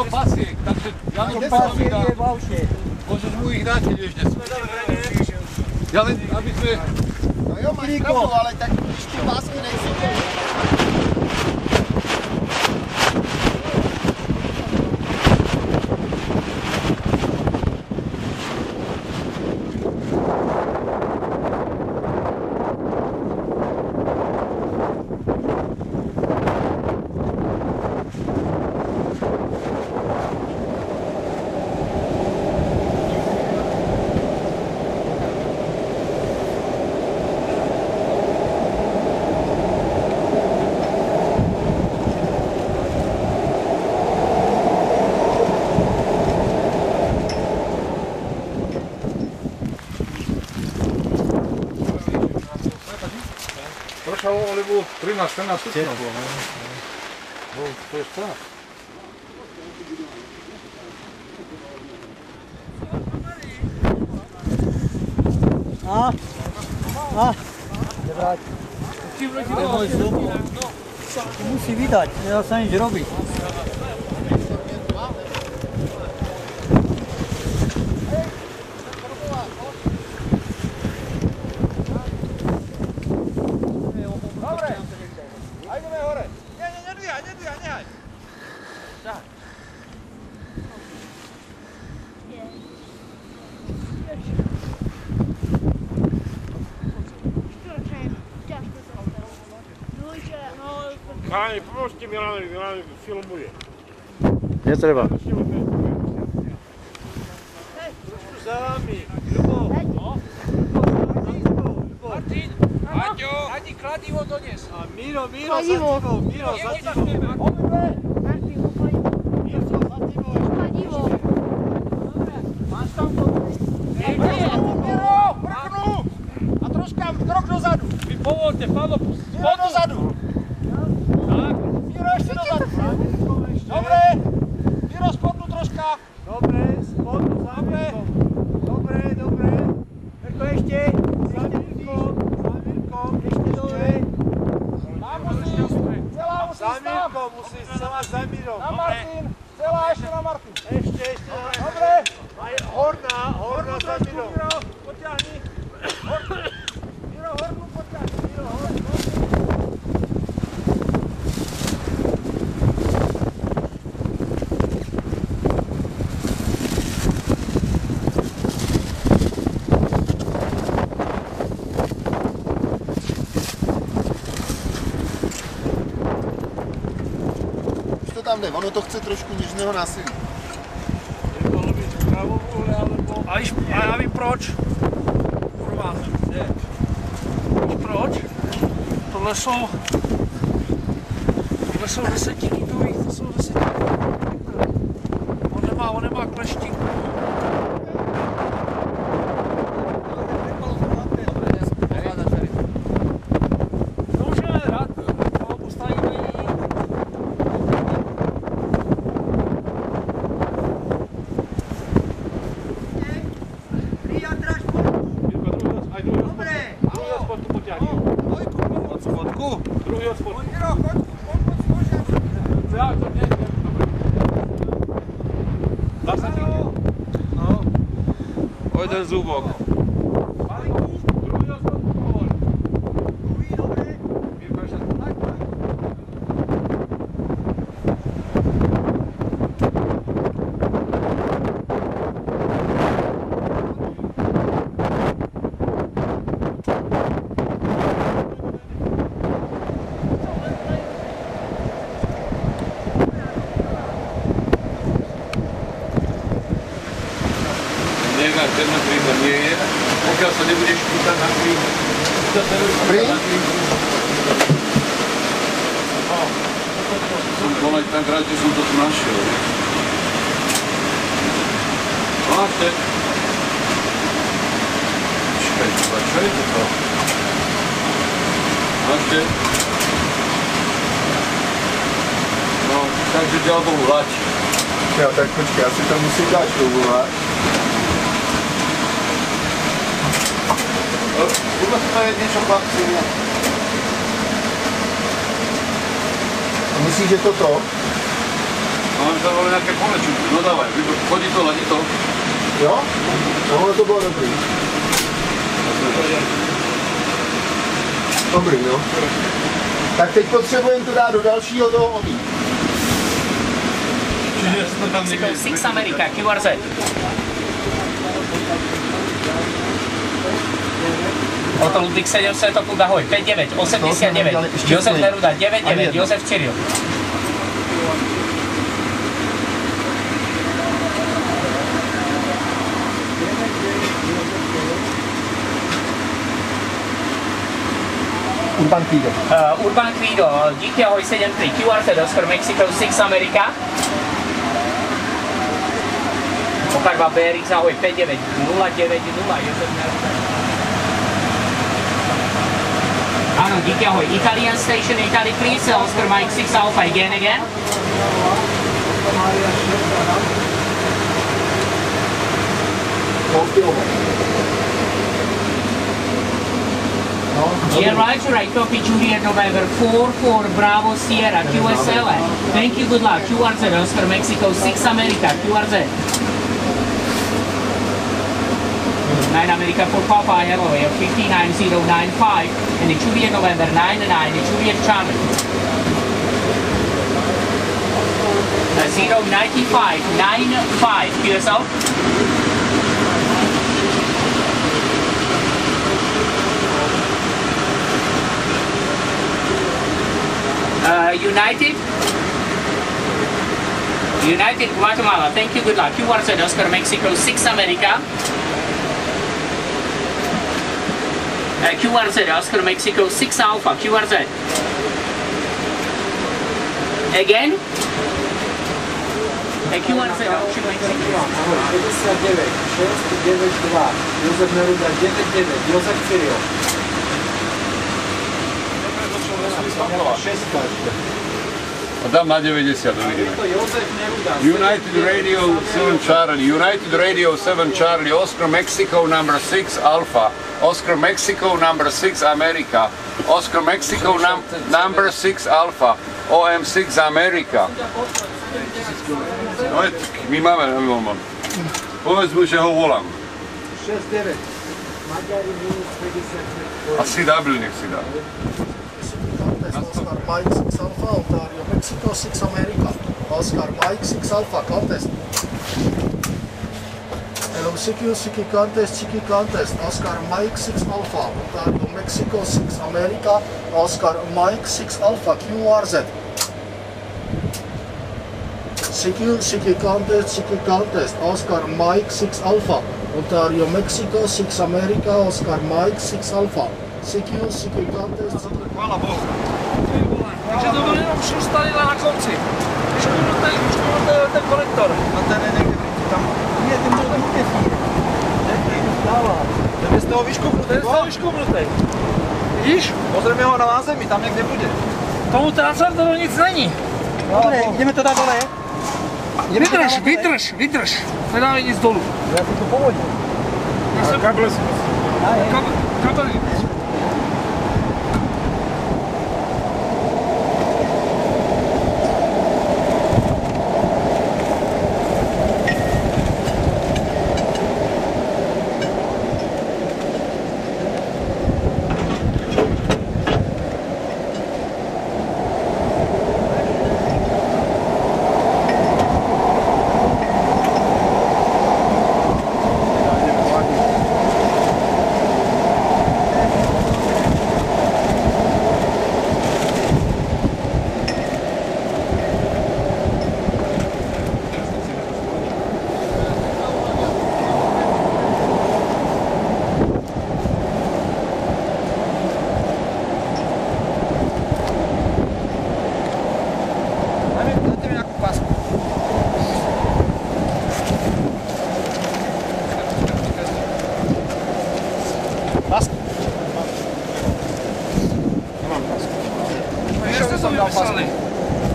do pasiek, takže ja mu to dám. Môžeš mu ich dať, keď vieš, kde sú. Ja len, aby sme... No jo, máš pravdu, ale tak když ty pásky nejsou... Alebo 13-14 stupňov. No, to je tak. Nevrať. To musí vydať, nedá sa nič robiť. Páni, pomôžte Milanovi, Milanovi filmuje. Netreba. Trošku za vami. Ľubo. Martin, Aťo, ani kladivo dones. A Miro za tebou, Miro za tebou. Martin, upoď. Miro za tebou. Kladivo. Máš tam to? Miro, vrknu! A troška krok dozadu. Vy povolte, Pavlo, Miro dozadu. tak. Miro ešte dozadu. Dobre. Miro spodnu troška. Dobre, spodnú za Mirkom. Dobre. To ešte, Za Mirkom, ešte dole. Tam musí, celá musí Za tam. Mirkom, musíš celá za Mirom. Na Martin, celá ešte na Martin. Ešte dole. Dobre. Aj horná za Mirom. Miro, potiahni. Miro, hornú potiahni. Miro, hornú. Tam jde, ono to chce trošku něžného násilí. Mohlo být v pravouhle, alebo... A já vím proč. Kurva. Víš proč? Tohle jsou desetilitrových, to jsou desetilitrových. On nemá kleštinku. To můžeme hrát, postavíme ji. Druhý od spodku. Dá se ti? No. O jeden zúbok. Druhý od spodku povolí. Ten na klín to nie je, pokiaľ sa nebudeš pýtať na klín. Som bol aj tak rád, že som to tu našiel. Máte? Počkaj, čo je to? Máte? No, takže ďal Bohu lači. Jo, tak počkej, asi to musí dát šroubovat. Vůbec to je něco chlapci. Myslíš, že toto? Máme tam ale nejaké polečky, no dávaj, chodí to, ladí to. Jo? Tohle to bylo dobrý. Dobrý, no. Tak teď potřebujeme to dát do dalšího toho omí. Čiže sa to tam niekde... Six America, QRZ. Oto Ludvík 7 Svetoklut, ahoj, 59, 89, Josef Neruda, 99, Josef Cyril. Urban Quido. Urban Quido, díky, ahoj, 73, QRZ, Oscar Mexico, 6 America. Okarva BRX, ahoj, 59, 090, Josef Neruda. Ano, díky, ahoj, Italian Station, Italy, please, Oscar Mike 6 Alpha, again. Yeah, right, copy Juliet November 4 Bravo Sierra, QSL. Thank you, good luck, QRZ, Oscar Mexico, 6 America, QRZ. 9 America for Papa, hello, 59095, and the Juliet November 99, the Juliet Charlie. 09595, QSL. United Guatemala, thank you, good luck. QRZ, Oscar Mexico, 6 America. QRZ, Oscar Mexico, 6 Alpha, QRZ. Again? QRZ, Oscar Mexico. 59, 692, Josef Neruda, 99, Josef Cyril. A dám na 90, uvidíme. United Radio 7 Charlie, United Radio 7 Charlie, Oscar Mexico number 6 Alpha, Oscar Mexico number 6 America, Oscar Mexico number 6 Alpha, OM6 America. No, my máme, povedz mu, že ho volám. 6-9, Maďari minus 50. Asi double nech si dá. Oscar Mike 6 Alpha, Ontario, Mexico 6 America. Oscar Mike 6 Alpha, contest. Hello, Siki contest. Oscar Mike 6 Alpha, Ontario, Mexico 6 America. Oscar Mike 6 Alpha, QRZ. Siki contest. Oscar Mike 6 Alpha, Ontario, Mexico 6 America. Oscar Mike 6 Alpha. Siki contest. Chvála Bohu. Takže to byl jenom šustalina na konci. Škurnutej ten konektor. A ten je někde tam. Nie, ten byl tam utěsný. Ten je z toho vyškopnutý. Ten je z toho vyškopnutý. Vidíš? Pozrieme ho na zemi, tam někde bude. Tomu transformatoru nic není. Dobre, ideme to dať dole. Vydrž. Nedáme nic dolů. Ja si to povodím. Kabel si kabel.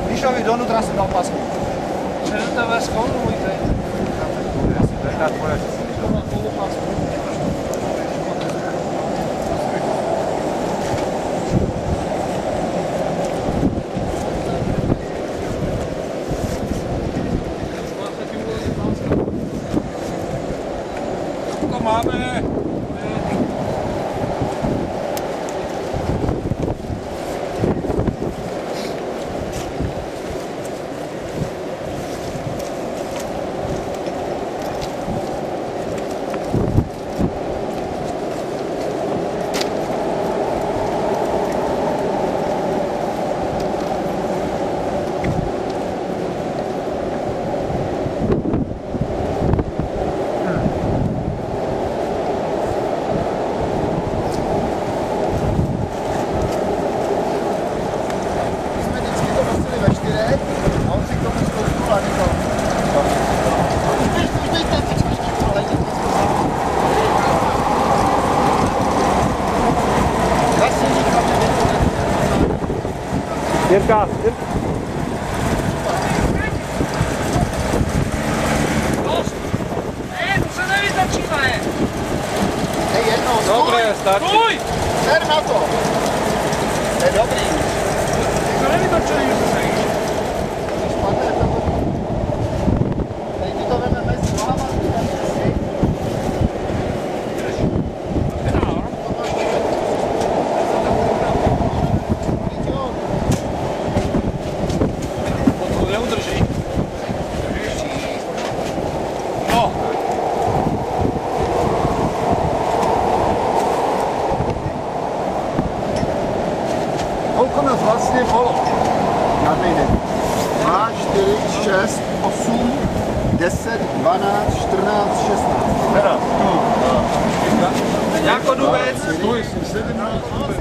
Míšovi donútra som dal pasku. Čo je to vás konumujte? máme... Jirka, Dost! To se nevytačíme! Dobre, stačí. Stůj! Ser na to! To je dobrý. To nevytačili, že se nevíš. Teď ti to veme mezi nohama, To neudrží. No. Koľko nás vlastne bolo na tej den? 2, 4, 6, 8, 10, 12, 14, 16. Teraz, tu. Jako dubec. Tu, 17.